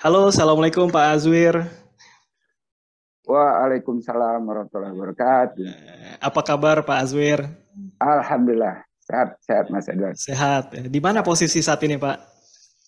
Halo, Assalamualaikum Pak Azwir. Waalaikumsalam warahmatullahi wabarakatuh. Apa kabar Pak Azwir? Alhamdulillah, sehat Mas Edward. Sehat. Di mana posisi saat ini Pak?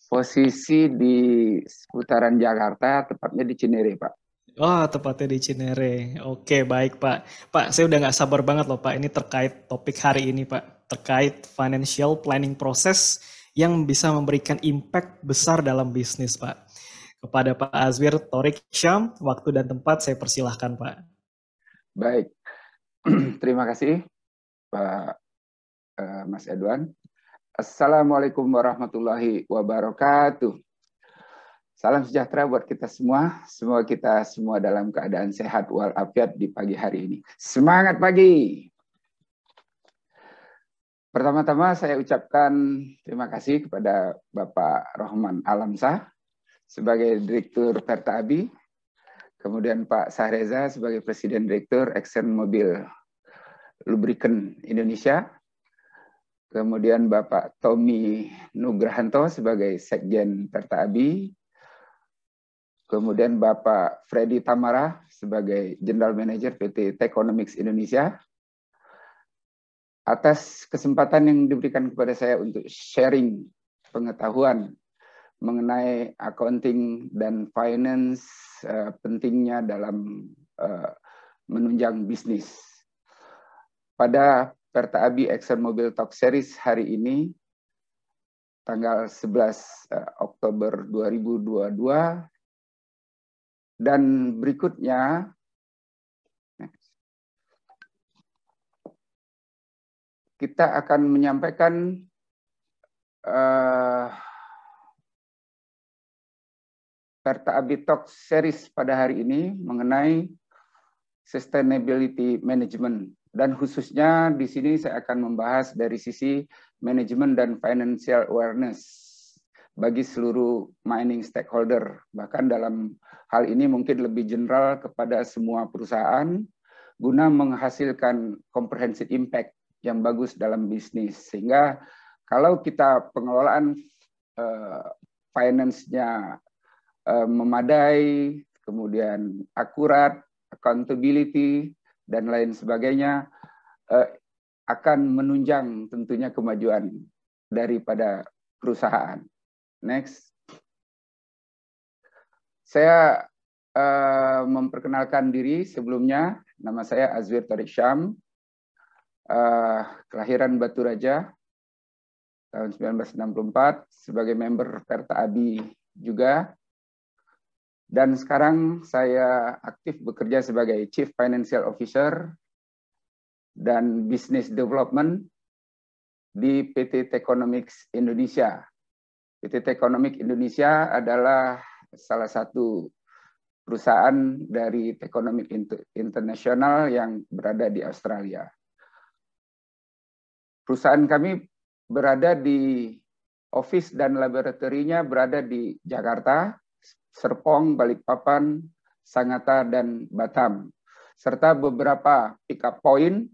Posisi di seputaran Jakarta, tepatnya di Cinere, Pak. Wah, tepatnya di Cinere. Oke, baik Pak. Pak, saya udah nggak sabar banget loh Pak. Ini terkait topik hari ini Pak. Terkait financial planning process yang bisa memberikan impact besar dalam bisnis Pak. Kepada Pak Azwir Torik Syam, waktu dan tempat saya persilahkan Pak. Baik, terima kasih Pak Mas Edwan. Assalamualaikum warahmatullahi wabarakatuh. Salam sejahtera buat kita semua. Semoga kita semua dalam keadaan sehat walafiat di pagi hari ini. Semangat pagi! Pertama-tama saya ucapkan terima kasih kepada Bapak Rohman Alamsah sebagai Direktur Perta Abi, kemudian Pak Sahreza sebagai Presiden Direktur ExxonMobil Lubricant Indonesia, kemudian Bapak Tommy Nugrahanto sebagai Sekjen Perta Abi, kemudian Bapak Freddy Tamara sebagai General Manager PT Techonomics Indonesia. Atas kesempatan yang diberikan kepada saya untuk sharing pengetahuan mengenai accounting dan finance, pentingnya dalam menunjang bisnis. Pada Perta Abi ExxonMobil Talk Series hari ini, tanggal 11 Oktober 2022, dan berikutnya, kita akan menyampaikan Perta Abi Talk Series pada hari ini mengenai sustainability management, dan khususnya di sini saya akan membahas dari sisi manajemen dan financial awareness bagi seluruh mining stakeholder, bahkan dalam hal ini mungkin lebih general kepada semua perusahaan guna menghasilkan comprehensive impact yang bagus dalam bisnis. Sehingga kalau kita pengelolaan finance-nya memadai, kemudian akurat, accountability, dan lain sebagainya, akan menunjang tentunya kemajuan daripada perusahaan. Next. Saya memperkenalkan diri sebelumnya. Nama saya Azwir Torik Syam, kelahiran Batu Raja tahun 1964, sebagai member Perta Abi juga. Dan sekarang saya aktif bekerja sebagai Chief Financial Officer dan Business Development di PT Techonomics Indonesia. PT Techonomics Indonesia adalah salah satu perusahaan dari Techonomics International yang berada di Australia. Perusahaan kami berada di office dan laboratorinya berada di Jakarta, Serpong, Balikpapan, Sangatta, dan Batam, serta beberapa pick-up point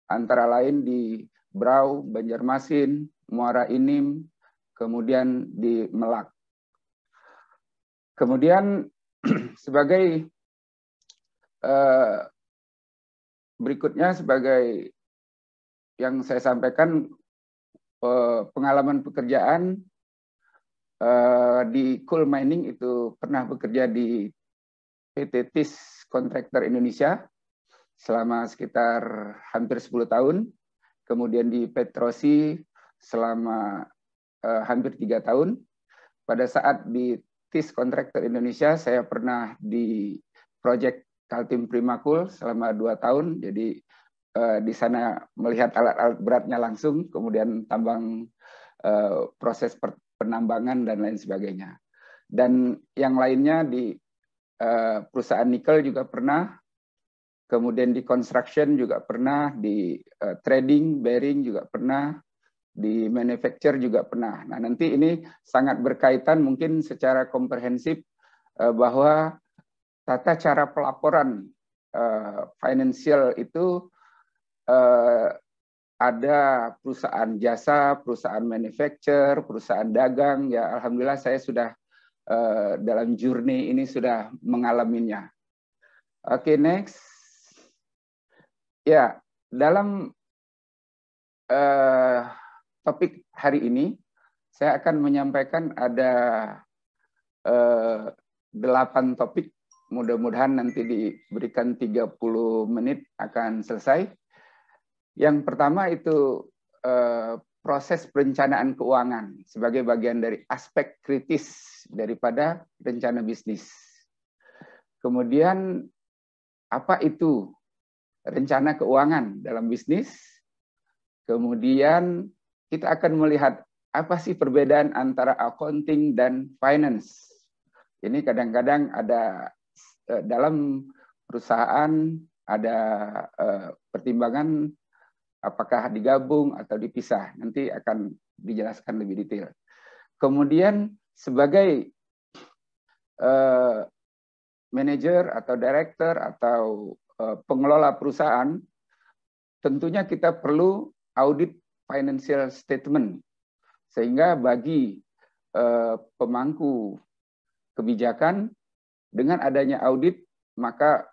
antara lain di Brau, Banjarmasin, Muara Enim, kemudian di Melak. Kemudian sebagai berikutnya, sebagai yang saya sampaikan, pengalaman pekerjaan di coal mining itu pernah bekerja di PT TIS Contractor Indonesia selama sekitar hampir 10 tahun, kemudian di Petrosi selama hampir 3 tahun. Pada saat di TIS Contractor Indonesia, saya pernah di Project Kaltim Primakul selama 2 tahun, jadi di sana melihat alat-alat beratnya langsung, kemudian tambang, proses penambangan dan lain sebagainya. Dan yang lainnya di perusahaan nikel juga pernah, kemudian di construction juga pernah, di trading, bearing juga pernah, di manufacture juga pernah. Nah, nanti ini sangat berkaitan mungkin secara komprehensif bahwa tata cara pelaporan financial itu ada perusahaan jasa, perusahaan manufacture, perusahaan dagang. Ya, alhamdulillah saya sudah dalam journey ini sudah mengalaminya. Oke, next. Ya, dalam topik hari ini saya akan menyampaikan ada 8 topik. Mudah-mudahan nanti diberikan 30 menit akan selesai. Yang pertama itu proses perencanaan keuangan sebagai bagian dari aspek kritis daripada rencana bisnis. Kemudian apa itu rencana keuangan dalam bisnis? Kemudian kita akan melihat apa sih perbedaan antara accounting dan finance. Ini kadang-kadang ada dalam perusahaan ada pertimbangan apakah digabung atau dipisah. Nanti akan dijelaskan lebih detail. Kemudian sebagai manajer atau director atau pengelola perusahaan, tentunya kita perlu audit financial statement. Sehingga bagi pemangku kebijakan, dengan adanya audit, maka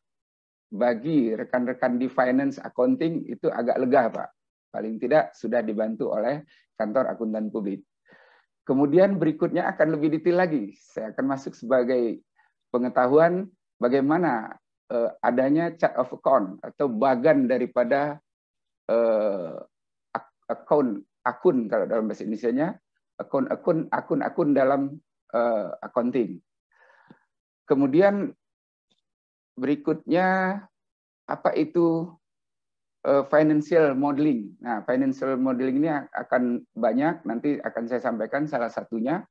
bagi rekan-rekan di finance accounting itu agak lega, Pak. Paling tidak sudah dibantu oleh kantor akuntan publik. Kemudian berikutnya akan lebih detail lagi. Saya akan masuk sebagai pengetahuan bagaimana adanya chart of account atau bagan daripada akun kalau dalam bahasa Indonesianya, akun dalam accounting. Kemudian berikutnya apa itu financial modeling. Nah, financial modeling ini akan banyak, nanti akan saya sampaikan salah satunya.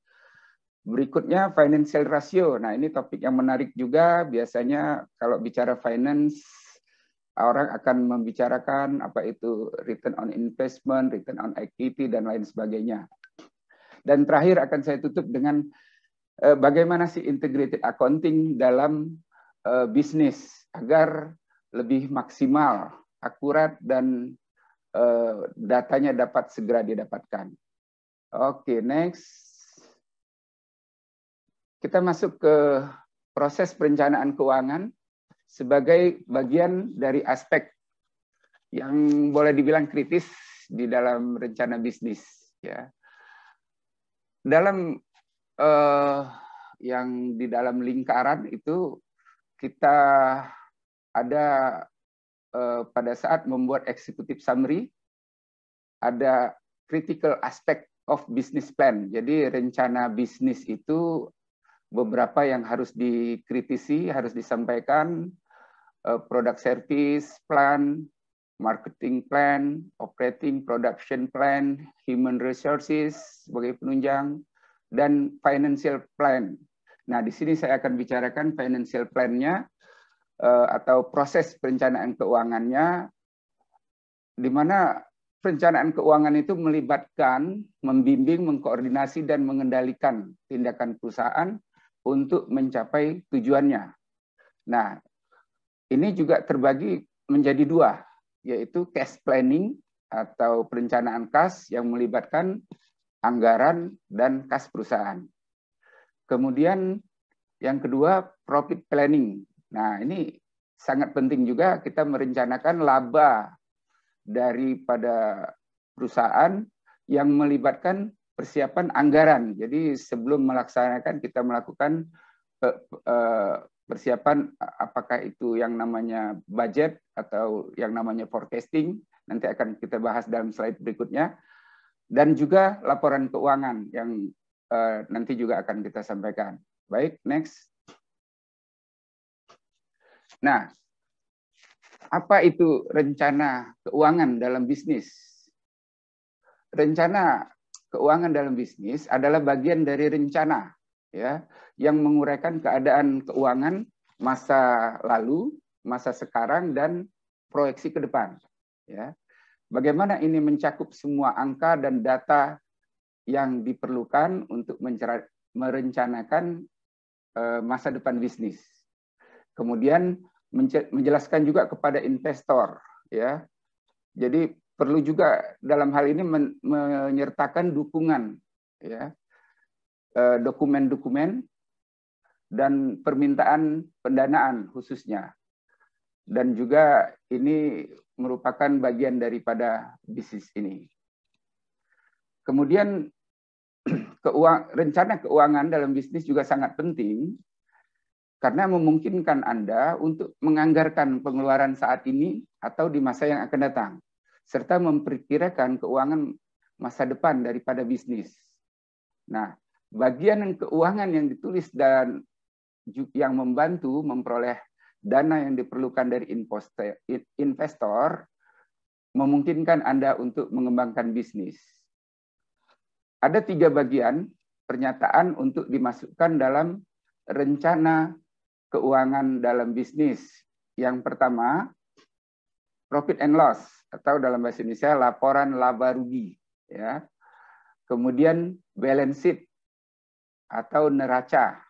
Berikutnya financial ratio. Nah, ini topik yang menarik juga. Biasanya kalau bicara finance, orang akan membicarakan apa itu return on investment, return on equity, dan lain sebagainya. Dan terakhir akan saya tutup dengan bagaimana sih integrated accounting dalam bisnis agar lebih maksimal, akurat, dan datanya dapat segera didapatkan. Oke, next. Kita masuk ke proses perencanaan keuangan sebagai bagian dari aspek yang boleh dibilang kritis di dalam rencana bisnis. Ya. Dalam yang di dalam lingkaran itu kita ada pada saat membuat executive summary ada critical aspect of business plan. Jadi rencana bisnis itu beberapa yang harus dikritisi, harus disampaikan, product service plan, marketing plan, operating production plan, human resources sebagai penunjang, dan financial plan. Nah, di sini saya akan bicarakan financial plan-nya atau proses perencanaan keuangannya, di mana perencanaan keuangan itu melibatkan, membimbing, mengkoordinasi, dan mengendalikan tindakan perusahaan untuk mencapai tujuannya. Nah, ini juga terbagi menjadi 2, yaitu cash planning atau perencanaan kas yang melibatkan anggaran dan kas perusahaan. Kemudian yang kedua, profit planning. Nah, ini sangat penting juga kita merencanakan laba daripada perusahaan yang melibatkan persiapan anggaran. Jadi sebelum melaksanakan kita melakukan persiapan apakah itu yang namanya budget atau yang namanya forecasting. Nanti akan kita bahas dalam slide berikutnya. Dan juga laporan keuangan yang nanti juga akan kita sampaikan. Baik, next. Nah, apa itu rencana keuangan dalam bisnis? Rencana keuangan dalam bisnis adalah bagian dari rencana, ya, yang menguraikan keadaan keuangan masa lalu, masa sekarang, dan proyeksi ke depan. Ya. Bagaimana ini mencakup semua angka dan data yang diperlukan untuk merencanakan masa depan bisnis. Kemudian menjelaskan juga kepada investor, ya. Jadi perlu juga dalam hal ini menyertakan dukungan, ya, dokumen-dokumen dan permintaan pendanaan khususnya. Dan juga ini merupakan bagian daripada bisnis ini. Kemudian rencana keuangan dalam bisnis juga sangat penting karena memungkinkan Anda untuk menganggarkan pengeluaran saat ini atau di masa yang akan datang, serta memperkirakan keuangan masa depan daripada bisnis. Nah, bagian keuangan yang ditulis dan yang membantu memperoleh dana yang diperlukan dari investor memungkinkan Anda untuk mengembangkan bisnis. Ada 3 bagian pernyataan untuk dimasukkan dalam rencana keuangan dalam bisnis. Yang pertama, profit and loss atau dalam bahasa Indonesia laporan laba rugi, ya. Kemudian balance sheet atau neraca.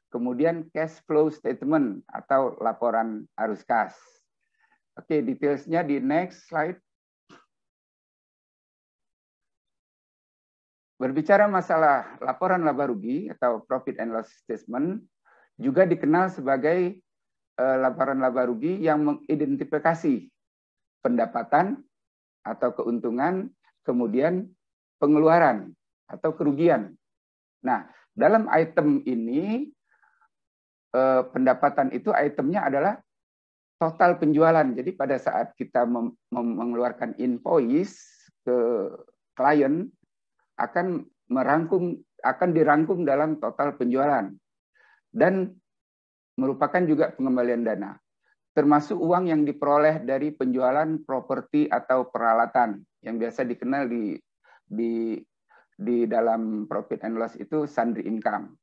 Kemudian cash flow statement atau laporan arus kas. Oke, detailsnya di next slide. Berbicara masalah laporan laba rugi atau profit and loss statement juga dikenal sebagai laporan laba rugi yang mengidentifikasi pendapatan atau keuntungan, kemudian pengeluaran atau kerugian. Nah, dalam item ini pendapatan itu itemnya adalah total penjualan. Jadi pada saat kita mengeluarkan invoice ke klien akan dirangkum dalam total penjualan dan merupakan juga pengembalian dana, termasuk uang yang diperoleh dari penjualan properti atau peralatan yang biasa dikenal di dalam profit and loss itu sundry income.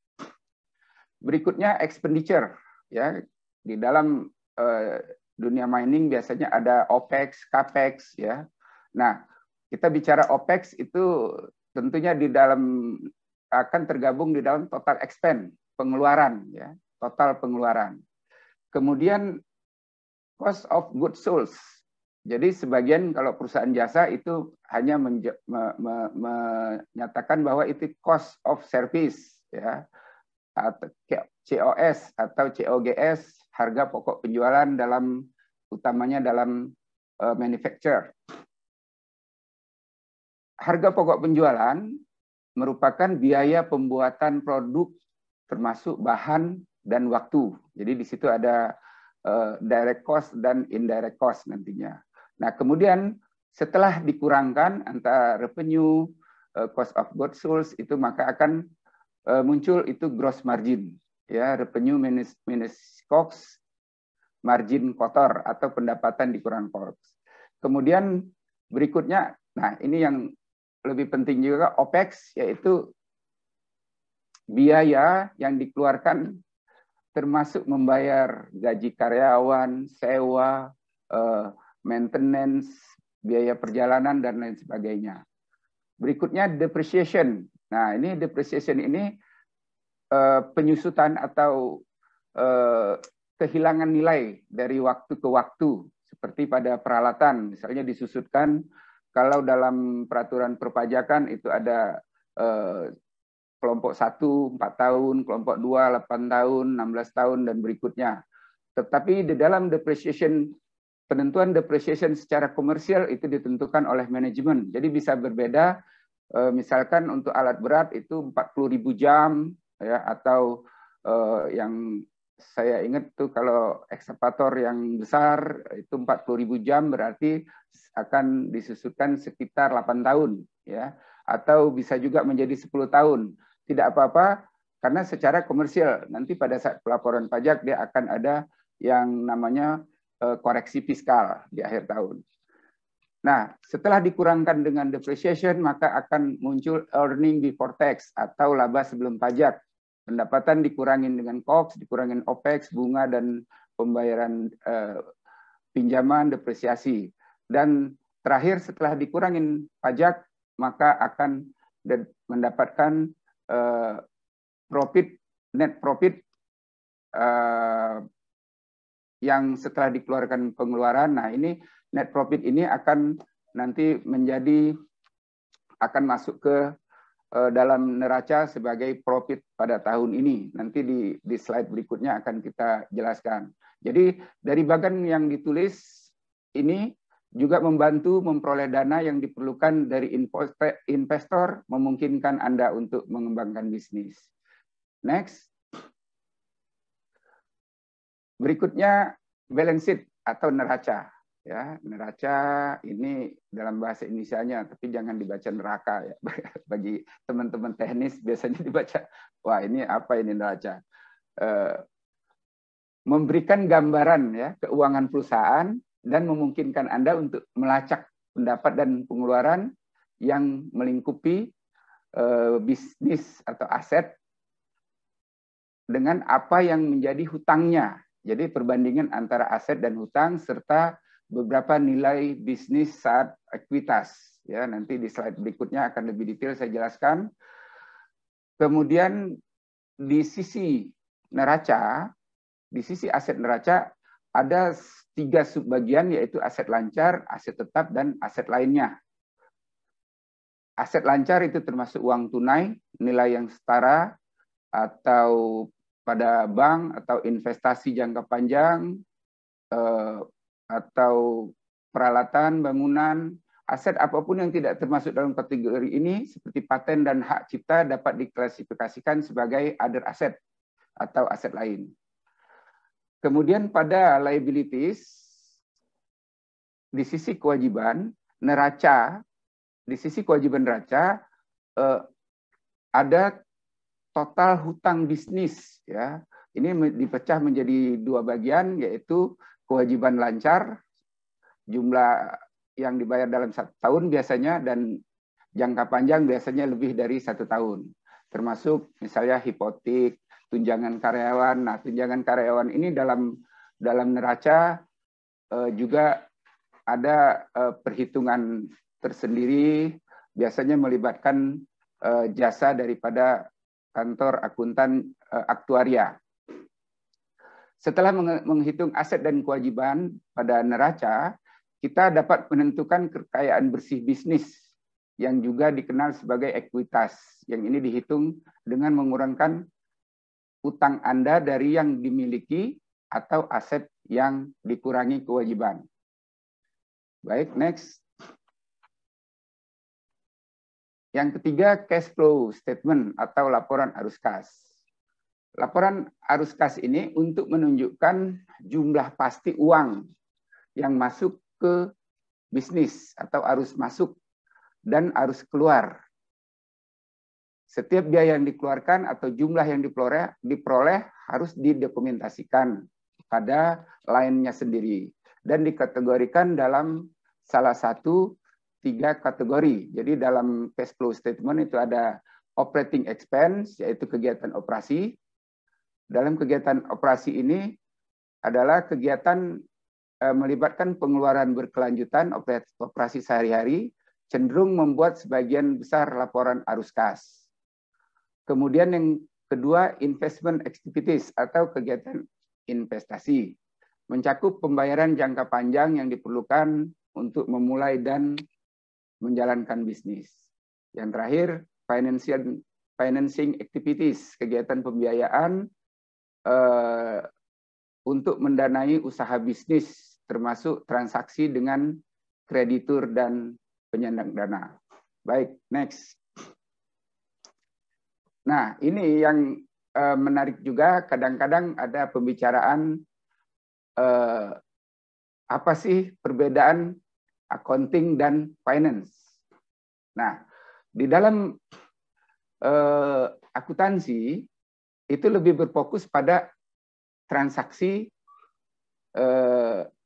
Berikutnya expenditure, ya. Di dalam dunia mining biasanya ada OPEX, CAPEX, ya. Nah, kita bicara OPEX itu tentunya di dalam akan tergabung di dalam total expense, pengeluaran, ya, total pengeluaran. Kemudian cost of goods sold. Jadi sebagian kalau perusahaan jasa itu hanya menyatakan bahwa itu cost of service, ya, atau COS atau COGS, harga pokok penjualan utamanya dalam manufacture. Harga pokok penjualan merupakan biaya pembuatan produk termasuk bahan dan waktu. Jadi di situ ada direct cost dan indirect cost nantinya. Nah, kemudian setelah dikurangkan antara revenue, cost of goods sold itu maka akan muncul itu gross margin, ya, revenue minus COGS, margin kotor atau pendapatan dikurang COGS. Kemudian berikutnya, nah ini yang lebih penting juga OPEX, yaitu biaya yang dikeluarkan termasuk membayar gaji karyawan, sewa, maintenance, biaya perjalanan, dan lain sebagainya. Berikutnya depreciation. Nah, ini depreciation ini penyusutan atau kehilangan nilai dari waktu ke waktu. Seperti pada peralatan, misalnya disusutkan, kalau dalam peraturan perpajakan itu ada kelompok 1 4 tahun, kelompok 2 8 tahun, 16 tahun, dan berikutnya. Tetapi di dalam depreciation, penentuan depreciation secara komersial itu ditentukan oleh manajemen. Jadi bisa berbeda, misalkan untuk alat berat itu 40.000 jam, ya, atau yang saya ingat tuh kalau ekskavator yang besar itu 40.000 jam berarti akan disusutkan sekitar 8 tahun, ya, atau bisa juga menjadi 10 tahun. Tidak apa-apa karena secara komersial nanti pada saat pelaporan pajak dia akan ada yang namanya koreksi fiskal di akhir tahun. Nah, setelah dikurangkan dengan depreciation maka akan muncul earning before tax atau laba sebelum pajak. Pendapatan dikurangin dengan COGS, dikurangin OPEX, bunga dan pembayaran pinjaman, depresiasi. Dan terakhir setelah dikurangin pajak, maka akan mendapatkan net profit yang setelah dikeluarkan pengeluaran. Nah, ini net profit ini akan nanti akan masuk ke dalam neraca sebagai profit pada tahun ini. Nanti di slide berikutnya akan kita jelaskan. Jadi dari bagian yang ditulis ini juga membantu memperoleh dana yang diperlukan dari investor, memungkinkan Anda untuk mengembangkan bisnis. Next. Berikutnya balance sheet atau neraca. Ya, neraca ini dalam bahasa Indonesianya, tapi jangan dibaca neraka ya. Bagi teman-teman teknis biasanya dibaca, wah ini apa ini neraca? Memberikan gambaran ya keuangan perusahaan dan memungkinkan Anda untuk melacak pendapat dan pengeluaran yang melingkupi bisnis atau aset dengan apa yang menjadi hutangnya. Jadi perbandingan antara aset dan hutang serta beberapa nilai bisnis saat ekuitas. Ya, nanti di slide berikutnya akan lebih detail saya jelaskan. Kemudian di sisi neraca, di sisi aset neraca ada 3 subbagian, yaitu aset lancar, aset tetap, dan aset lainnya. Aset lancar itu termasuk uang tunai, nilai yang setara, atau pada bank, atau investasi jangka panjang, atau peralatan, bangunan, aset apapun yang tidak termasuk dalam kategori ini, seperti paten dan hak cipta dapat diklasifikasikan sebagai other asset atau aset lain. Kemudian pada liabilities, di sisi kewajiban neraca, di sisi kewajiban neraca ada total hutang bisnis. Ya, ini dipecah menjadi 2 bagian, yaitu kewajiban lancar, jumlah yang dibayar dalam 1 tahun biasanya, dan jangka panjang biasanya lebih dari 1 tahun. Termasuk misalnya hipotek, tunjangan karyawan. Nah, tunjangan karyawan ini dalam neraca juga ada perhitungan tersendiri, biasanya melibatkan jasa daripada kantor akuntan aktuaria. Setelah menghitung aset dan kewajiban pada neraca, kita dapat menentukan kekayaan bersih bisnis yang juga dikenal sebagai ekuitas. Yang ini dihitung dengan mengurangkan utang Anda dari yang dimiliki atau aset yang dikurangi kewajiban. Baik, next. Yang ketiga, cash flow statement atau laporan arus kas. Laporan arus kas ini untuk menunjukkan jumlah pasti uang yang masuk ke bisnis atau arus masuk dan arus keluar. Setiap biaya yang dikeluarkan atau jumlah yang diperoleh harus didokumentasikan pada lainnya sendiri dan dikategorikan dalam salah satu 3 kategori. Jadi dalam cash flow statement itu ada operating expense, yaitu kegiatan operasi. Dalam kegiatan operasi ini adalah kegiatan melibatkan pengeluaran berkelanjutan, operasi sehari-hari, cenderung membuat sebagian besar laporan arus kas. Kemudian yang kedua, investment activities atau kegiatan investasi, mencakup pembayaran jangka panjang yang diperlukan untuk memulai dan menjalankan bisnis. Yang terakhir, financing activities, kegiatan pembiayaan untuk mendanai usaha bisnis, termasuk transaksi dengan kreditur dan penyandang dana. Baik, next. Nah, ini yang menarik juga, kadang-kadang ada pembicaraan apa sih perbedaan accounting dan finance. Nah, di dalam akuntansi itu lebih berfokus pada transaksi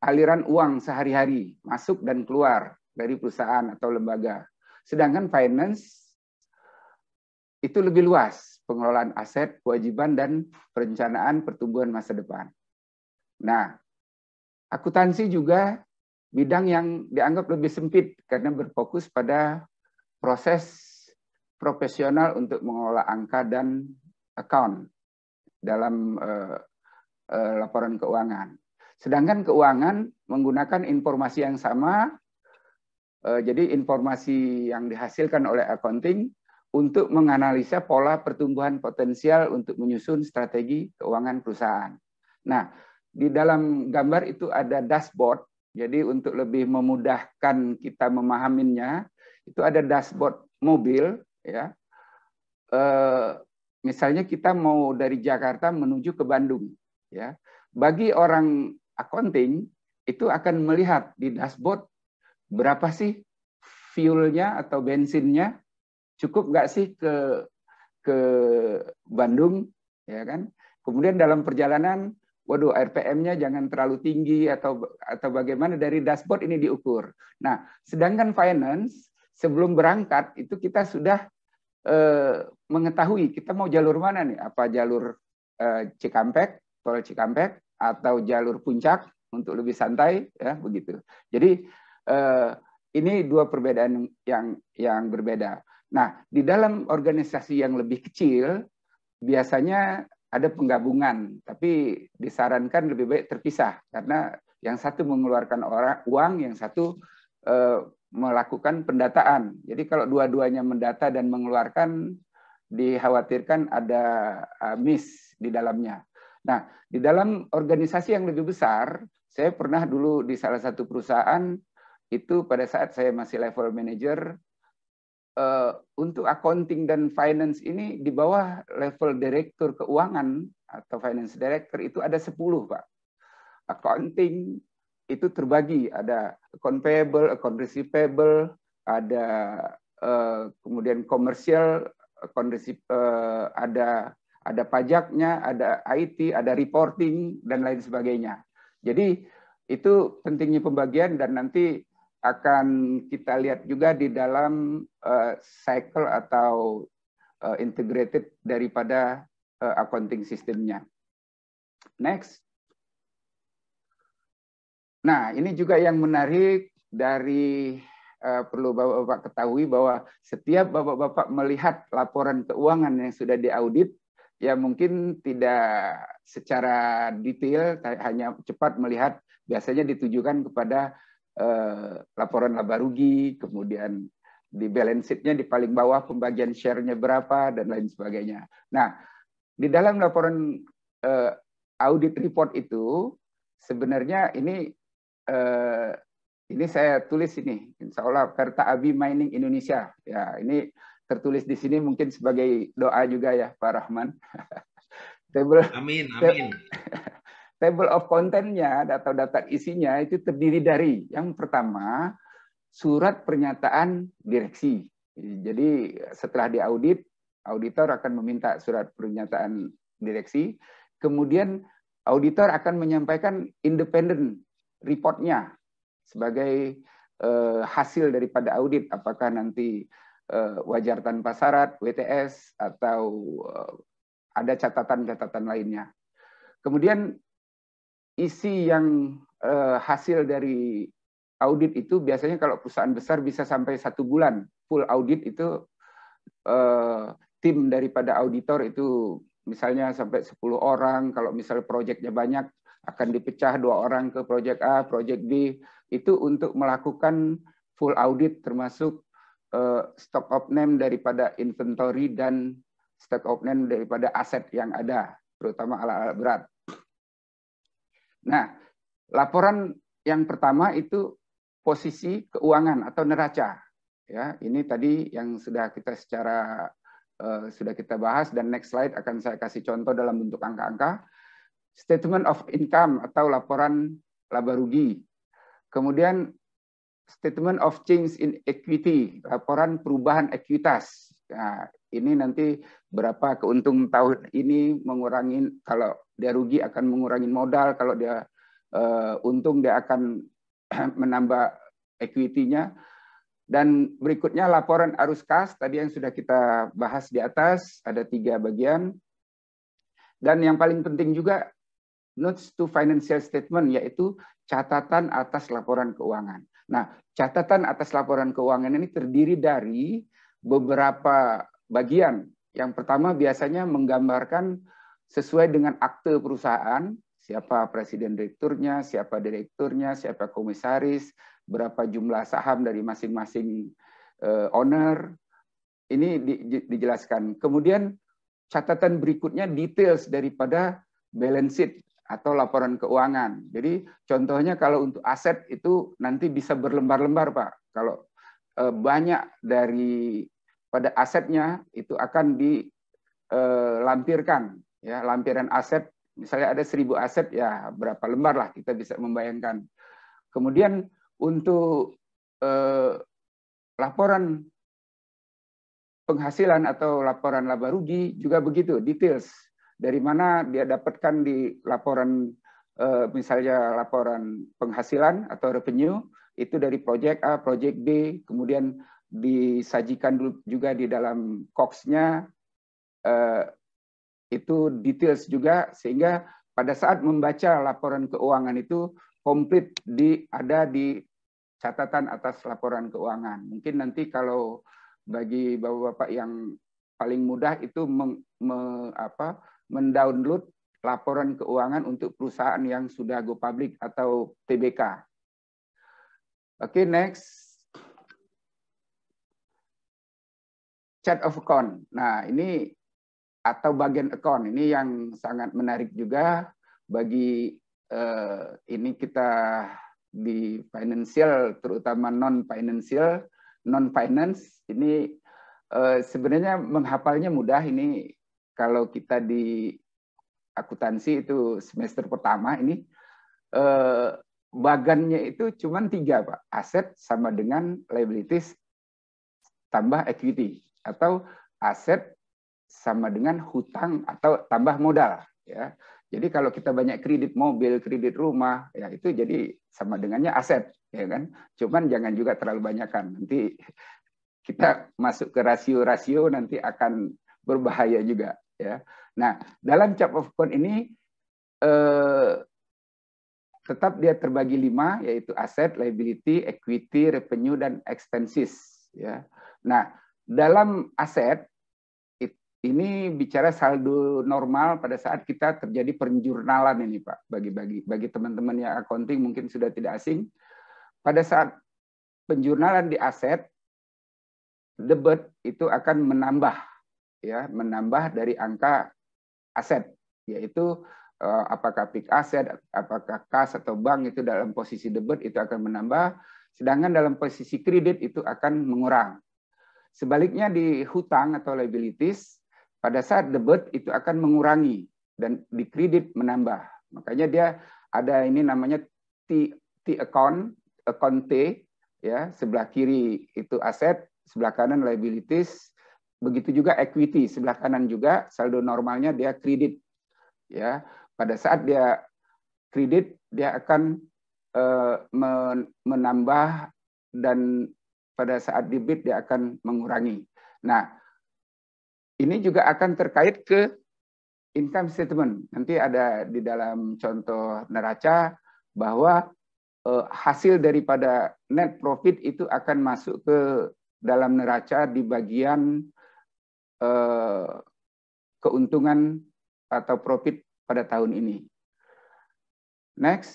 aliran uang sehari-hari, masuk dan keluar dari perusahaan atau lembaga. Sedangkan finance itu lebih luas, pengelolaan aset, kewajiban, dan perencanaan pertumbuhan masa depan. Nah, akuntansi juga bidang yang dianggap lebih sempit karena berfokus pada proses profesional untuk mengelola angka dan account dalam laporan keuangan. Sedangkan keuangan menggunakan informasi yang sama, jadi informasi yang dihasilkan oleh accounting untuk menganalisa pola pertumbuhan potensial untuk menyusun strategi keuangan perusahaan. Nah, di dalam gambar itu ada dashboard. Jadi untuk lebih memudahkan kita memahaminya, itu ada dashboard mobil, ya. Misalnya kita mau dari Jakarta menuju ke Bandung, ya. Bagi orang accounting itu akan melihat di dashboard berapa sih fuelnya atau bensinnya, cukup nggak sih ke Bandung, ya kan? Kemudian dalam perjalanan, waduh, RPM-nya jangan terlalu tinggi atau bagaimana, dari dashboard ini diukur. Nah, sedangkan finance sebelum berangkat itu kita sudah mengetahui kita mau jalur mana nih, apa jalur Cikampek, tol Cikampek, atau jalur Puncak untuk lebih santai, ya begitu. Jadi ini dua perbedaan yang berbeda. Nah, di dalam organisasi yang lebih kecil biasanya ada penggabungan, tapi disarankan lebih baik terpisah karena yang satu mengeluarkan uang, yang satu melakukan pendataan. Jadi kalau dua-duanya mendata dan mengeluarkan, dikhawatirkan ada miss di dalamnya. Nah, di dalam organisasi yang lebih besar, saya pernah dulu di salah satu perusahaan itu pada saat saya masih level manager, untuk accounting dan finance ini di bawah level direktur keuangan atau finance director itu ada 10, Pak. Accounting itu terbagi, ada account payable, account receivable, ada kemudian komersial, ada pajaknya, ada IT, ada reporting, dan lain sebagainya. Jadi itu pentingnya pembagian, dan nanti akan kita lihat juga di dalam cycle atau integrated daripada accounting sistemnya. Next. Nah, ini juga yang menarik dari perlu Bapak-Bapak ketahui bahwa setiap Bapak-Bapak melihat laporan keuangan yang sudah diaudit, ya mungkin tidak secara detail, hanya cepat melihat, biasanya ditujukan kepada laporan laba rugi, kemudian di balance sheet-nya di paling bawah pembagian share-nya berapa, dan lain sebagainya. Nah, di dalam laporan audit report itu, sebenarnya ini saya tulis ini, insya Allah Perta Abi Mining Indonesia. Ya, ini tertulis di sini mungkin sebagai doa juga ya, Pak Rahman. Amin. Table of content-nya atau daftar isinya itu terdiri dari yang pertama surat pernyataan direksi. Jadi setelah diaudit, auditor akan meminta surat pernyataan direksi. Kemudian auditor akan menyampaikan independent report-nya sebagai hasil daripada audit, apakah nanti wajar tanpa syarat, WTS, atau ada catatan-catatan lainnya. Kemudian isi yang hasil dari audit itu biasanya kalau perusahaan besar bisa sampai 1 bulan full audit itu, tim daripada auditor itu misalnya sampai 10 orang, kalau misalnya proyeknya banyak akan dipecah 2 orang ke proyek A, proyek B, itu untuk melakukan full audit termasuk stock of name daripada inventory dan stock of name daripada aset yang ada, terutama alat-alat berat. Nah, laporan yang pertama itu posisi keuangan atau neraca. Ya, ini tadi yang sudah kita sudah kita bahas, dan next slide akan saya kasih contoh dalam bentuk angka-angka. Statement of income atau laporan laba rugi. Kemudian statement of change in equity, laporan perubahan ekuitas. Nah, ini nanti berapa keuntungan tahun ini mengurangi, kalau dia rugi akan mengurangi modal, kalau dia untung dia akan menambah equity-nya. Dan berikutnya laporan arus kas, tadi yang sudah kita bahas di atas, ada 3 bagian. Dan yang paling penting juga, notes to financial statement, yaitu catatan atas laporan keuangan. Nah, catatan atas laporan keuangan ini terdiri dari beberapa bagian. Yang pertama biasanya menggambarkan sesuai dengan akte perusahaan, siapa presiden direkturnya, siapa direkturnya, siapa komisaris, berapa jumlah saham dari masing-masing owner, ini dijelaskan. Kemudian catatan berikutnya details daripada balance sheet atau laporan keuangan. Jadi contohnya kalau untuk aset itu nanti bisa berlembar-lembar, Pak. Kalau banyak dari pada asetnya itu akan dilampirkan, ya, lampiran aset. Misalnya ada 1000 aset, ya berapa lembar lah kita bisa membayangkan. Kemudian untuk laporan penghasilan atau laporan laba rugi juga begitu, details. Dari mana dia dapatkan di laporan, misalnya laporan penghasilan atau revenue, itu dari project A, project B, kemudian disajikan juga di dalam COGS-nya, itu details juga, sehingga pada saat membaca laporan keuangan itu komplit ada di catatan atas laporan keuangan. Mungkin nanti kalau bagi bapak-bapak yang paling mudah itu mendownload laporan keuangan untuk perusahaan yang sudah go public atau TBK. Oke, next. Chart of account. Nah, ini atau bagian account ini yang sangat menarik juga bagi ini kita di financial, terutama non-finance, ini sebenarnya menghafalnya mudah. Ini kalau kita di akuntansi itu semester pertama ini bagannya itu cuma 3, Pak. Aset sama dengan liabilities tambah equity, atau aset sama dengan hutang atau tambah modal, ya. Jadi kalau kita banyak kredit mobil, kredit rumah, ya itu jadi sama dengannya aset, ya kan. Cuman jangan juga terlalu banyak kan. Nanti kita masuk ke rasio-rasio nanti akan berbahaya juga, ya. Nah, dalam chart of account ini tetap dia terbagi 5, yaitu aset, liability, equity, revenue, dan expenses, ya. Nah, dalam aset ini bicara saldo normal pada saat kita terjadi penjurnalan ini, Pak. Bagi teman-teman yang accounting mungkin sudah tidak asing. Pada saat penjurnalan di aset, debit itu akan menambah, ya, menambah dari angka aset, yaitu apakah fixed aset, apakah kas atau bank itu dalam posisi debit itu akan menambah, sedangkan dalam posisi kredit itu akan mengurang. Sebaliknya di hutang atau liabilities, pada saat debit itu akan mengurangi dan di kredit menambah. Makanya dia ada ini namanya T account T, ya, sebelah kiri itu aset, sebelah kanan liabilities, begitu juga equity, sebelah kanan juga saldo normalnya dia kredit, ya. Pada saat dia kredit dia akan menambah, dan pada saat debit dia akan mengurangi. Nah, ini juga akan terkait ke income statement. Nanti ada di dalam contoh neraca bahwa hasil daripada net profit itu akan masuk ke dalam neraca di bagian keuntungan atau profit pada tahun ini. Next.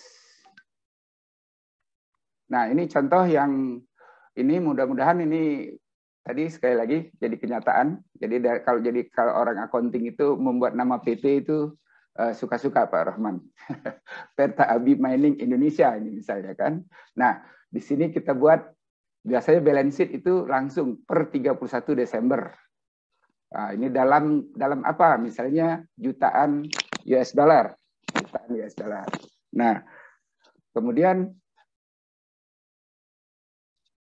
Nah, ini contoh yang ini mudah-mudahan ini tadi sekali lagi jadi kenyataan. Jadi kalau orang accounting itu membuat nama PT itu suka-suka, Pak Rahman. Perta Abi Mining Indonesia ini misalnya kan. Nah, di sini kita buat biasanya balance sheet itu langsung per 31 Desember. Nah, ini dalam apa? Misalnya jutaan US dollar. Jutaan US dollar. Nah, kemudian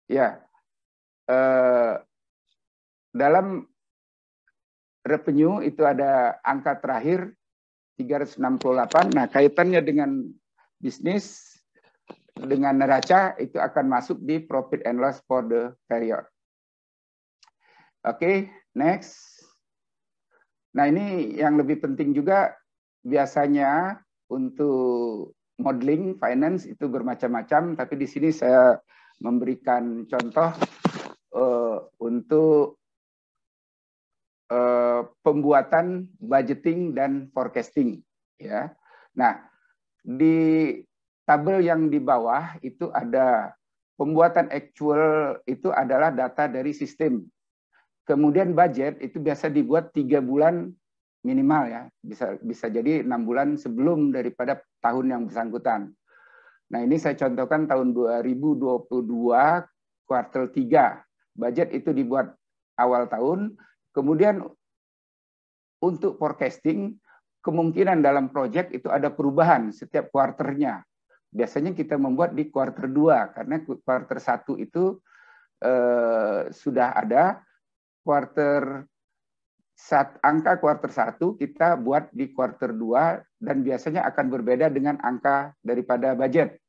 ya dalam revenue itu ada angka terakhir 368. Nah, kaitannya dengan bisnis, dengan neraca itu akan masuk di profit and loss for the period. Oke, next. Nah, ini yang lebih penting juga biasanya untuk modeling finance itu bermacam-macam, tapi di sini saya memberikan contoh untuk pembuatan budgeting dan forecasting, ya. Nah, di tabel yang di bawah itu ada pembuatan actual, itu adalah data dari sistem. Kemudian budget itu biasa dibuat 3 bulan minimal ya, bisa jadi 6 bulan sebelum daripada tahun yang bersangkutan. Nah, ini saya contohkan tahun 2022 kuartal 3. Budget itu dibuat awal tahun, kemudian untuk forecasting kemungkinan dalam proyek itu ada perubahan setiap kuarternya. Biasanya kita membuat di kuarter 2 karena kuarter 1 itu sudah ada, angka kuarter 1 kita buat di kuarter 2 dan biasanya akan berbeda dengan angka daripada budget.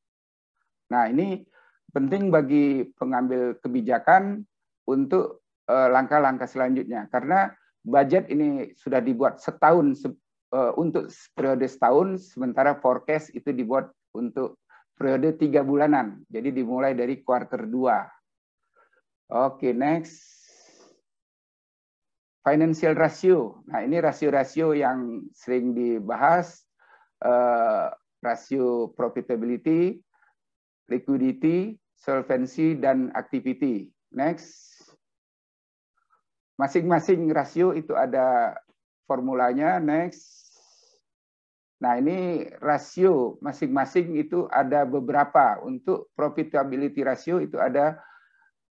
Nah, ini penting bagi pengambil kebijakan untuk langkah-langkah selanjutnya karena budget ini sudah dibuat setahun untuk periode setahun, sementara forecast itu dibuat untuk periode 3 bulanan. Jadi dimulai dari kuarter 2. Oke, next. Financial ratio. Nah, ini rasio-rasio yang sering dibahas. Rasio profitability, liquidity, solvency, dan activity. Next. Masing-masing rasio itu ada formulanya. Next. Nah, ini rasio masing-masing itu ada beberapa. Untuk profitability ratio itu ada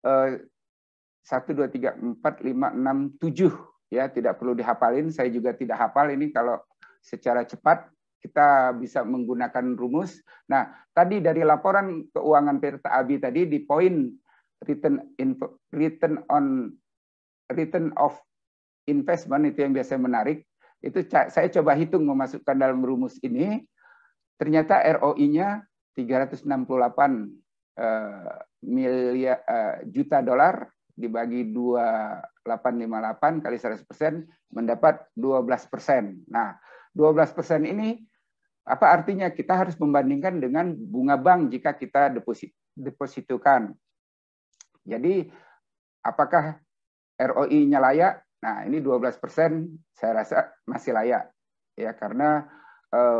1, 2, 3, 4, 5, 6, 7. Ya, tidak perlu dihafalin. Saya juga tidak hafal ini kalau secara cepat kita bisa menggunakan rumus. Nah, tadi dari laporan keuangan Tirta Abi tadi di poin return of investment itu yang biasa menarik. Itu saya coba hitung memasukkan dalam rumus ini. Ternyata ROI-nya 368 juta dolar dibagi 2.858 kali 100% mendapat 12%. Nah, 12% ini apa artinya? Kita harus membandingkan dengan bunga bank jika kita depositokan. Jadi, apakah ROI-nya layak? Nah, ini 12% saya rasa masih layak. Ya, karena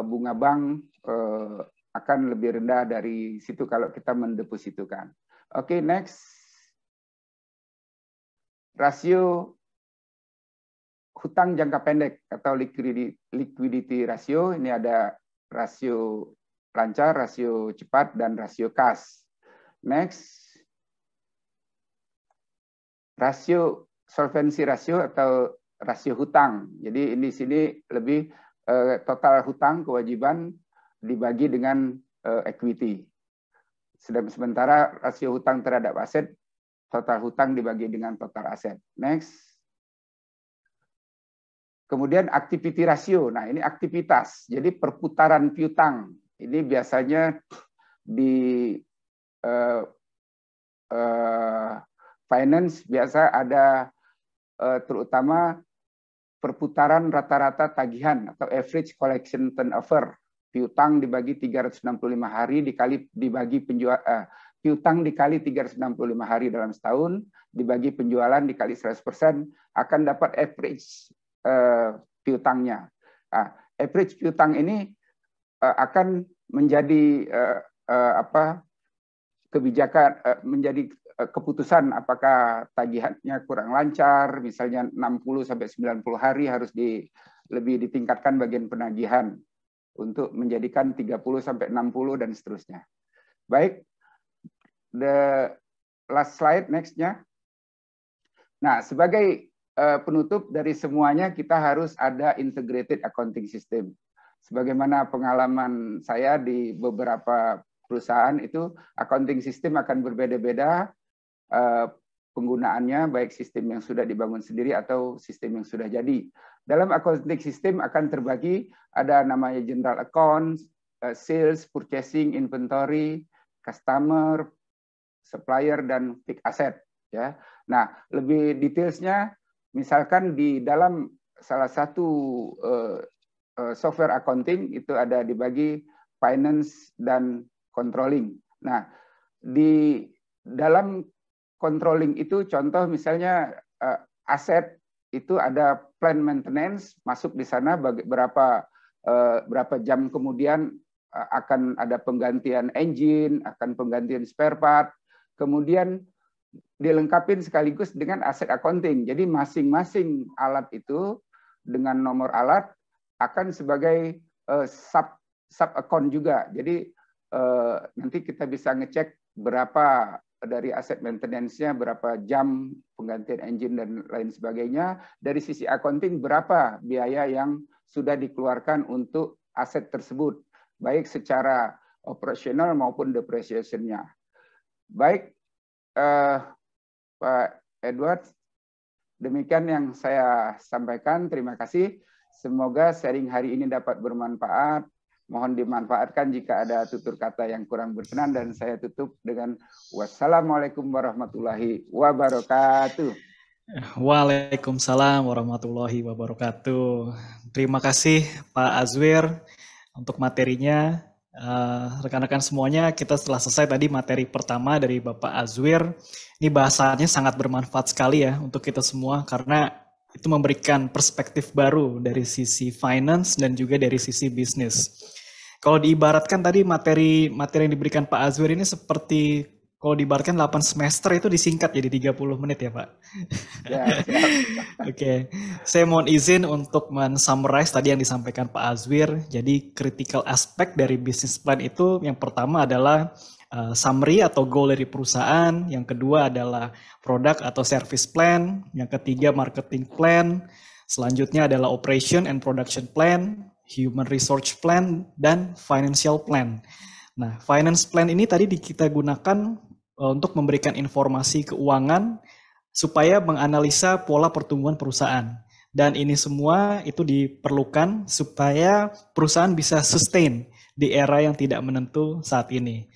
bunga bank akan lebih rendah dari situ kalau kita mendepositokan. Oke, next. Rasio hutang jangka pendek atau liquidity ratio. Ini ada rasio lancar, rasio cepat, dan rasio kas. Next. Rasio solvency ratio atau rasio hutang. Jadi ini di sini lebih total hutang kewajiban dibagi dengan equity. Sementara rasio hutang terhadap aset, total hutang dibagi dengan total aset. Next. Kemudian activity ratio. Nah, ini aktivitas. Jadi perputaran piutang. Ini biasanya di finance biasa ada terutama perputaran rata-rata tagihan atau average collection turnover. Piutang dibagi 365 hari dibagi penjual piutang dikali 365 hari dalam setahun dibagi penjualan dikali 100% akan dapat average piutangnya. Nah, average piutang ini akan menjadi kebijakan menjadi keputusan apakah tagihannya kurang lancar, misalnya 60 sampai 90 hari harus lebih ditingkatkan bagian penagihan untuk menjadikan 30 sampai 60 dan seterusnya. Baik, the last slide next-nya. Nah, sebagai penutup dari semuanya kita harus ada integrated accounting system. Sebagaimana pengalaman saya di beberapa perusahaan itu accounting system akan berbeda-beda penggunaannya, baik sistem yang sudah dibangun sendiri atau sistem yang sudah jadi. Dalam accounting system akan terbagi, ada namanya general account, sales, purchasing, inventory, customer, supplier, dan fixed asset. Ya. Nah, lebih detailsnya, misalkan di dalam salah satu software accounting itu ada dibagi finance dan controlling. Nah, di dalam controlling itu contoh misalnya aset itu ada plan maintenance masuk di sana berapa jam kemudian akan ada penggantian engine, akan penggantian spare part. Kemudian dilengkapi sekaligus dengan aset accounting. Jadi masing-masing alat itu dengan nomor alat akan sebagai sub account juga. Jadi nanti kita bisa ngecek berapa dari aset maintenance-nya, berapa jam penggantian engine dan lain sebagainya. Dari sisi accounting berapa biaya yang sudah dikeluarkan untuk aset tersebut, baik secara operasional maupun depreciation-nya. Baik, Pak Edward, demikian yang saya sampaikan. Terima kasih. Semoga sharing hari ini dapat bermanfaat. Mohon dimanfaatkan jika ada tutur kata yang kurang berkenan, dan saya tutup dengan wassalamualaikum warahmatullahi wabarakatuh. Waalaikumsalam warahmatullahi wabarakatuh. Terima kasih Pak Azwir untuk materinya. Rekan-rekan semuanya, kita setelah selesai tadi materi pertama dari Bapak Azwir. Ini bahasanya sangat bermanfaat sekali ya untuk kita semua, karena itu memberikan perspektif baru dari sisi finance dan juga dari sisi bisnis. Kalau diibaratkan tadi materi yang diberikan Pak Azwir ini seperti kalau diibaratkan 8 semester itu disingkat jadi 30 menit ya Pak. Ya, siap. Oke, saya mohon izin untuk men-summarize tadi yang disampaikan Pak Azwir. Jadi critical aspect dari business plan itu yang pertama adalah summary atau goal dari perusahaan, yang kedua adalah product atau service plan, yang ketiga marketing plan, selanjutnya adalah operation and production plan, human resource plan, dan financial plan. Nah, finance plan ini tadi kita gunakan untuk memberikan informasi keuangan supaya menganalisa pola pertumbuhan perusahaan. Dan ini semua itu diperlukan supaya perusahaan bisa sustain di era yang tidak menentu saat ini.